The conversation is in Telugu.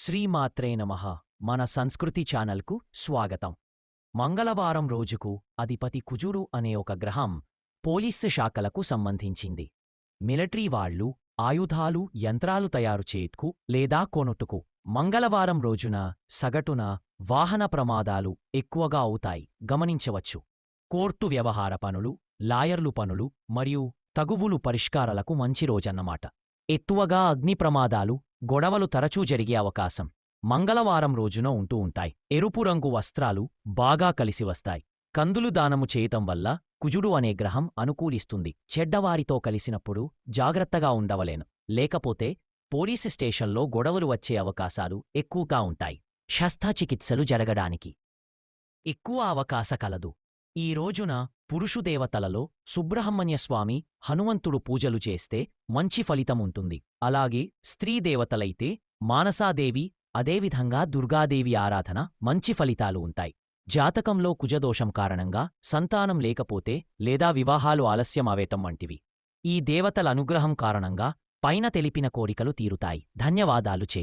శ్రీమాత్రే నమః. మన సంస్కృతి ఛానల్కు స్వాగతం. మంగళవారం రోజుకు అధిపతి కుజుడు అనే ఒక గ్రహం పోలీసు శాఖలకు సంబంధించింది. మిలిటరీ వాళ్లు ఆయుధాలు యంత్రాలు తయారు చేయుటకు లేదా కొనుటకు మంగళవారం రోజున సగటున వాహన ప్రమాదాలు ఎక్కువగా అవుతాయి గమనించవచ్చు. కోర్టు వ్యవహార పనులు, లాయర్లు పనులు మరియు తగువులు పరిష్కారాలకు మంచి రోజన్నమాట. ఎక్కువగా అగ్ని ప్రమాదాలు, గొడవలు తరచూ జరిగే అవకాశం మంగళవారం రోజున ఉంటూ ఉంటాయి. ఎరుపు రంగు వస్త్రాలు బాగా కలిసి వస్తాయి. కందులు దానము చేయటం వల్ల కుజుడు అనే గ్రహం అనుకూలిస్తుంది. చెడ్డవారితో కలిసినప్పుడు జాగ్రత్తగా ఉండవలేను, లేకపోతే పోలీసు స్టేషన్లో గొడవలు వచ్చే అవకాశాలు ఎక్కువగా ఉంటాయి. శస్త్రచికిత్సలు జరగడానికి ఎక్కువ అవకాశ కలదు. ఈ రోజున పురుషుదేవతలలో సుబ్రహ్మణ్యస్వామి, హనుమంతుడు పూజలు చేస్తే మంచి ఫలితముంటుంది. అలాగే స్త్రీదేవతలైతే మానసాదేవి, అదేవిధంగా దుర్గాదేవి ఆరాధన మంచి ఫలితాలు ఉంటాయి. జాతకంలో కుజదోషం కారణంగా సంతానం లేకపోతే లేదా వివాహాలు ఆలస్యం అవేటం వంటివి ఈ దేవతల అనుగ్రహం కారణంగా పైన తెలిపిన కోరికలు తీరుతాయి. ధన్యవాదాలు చే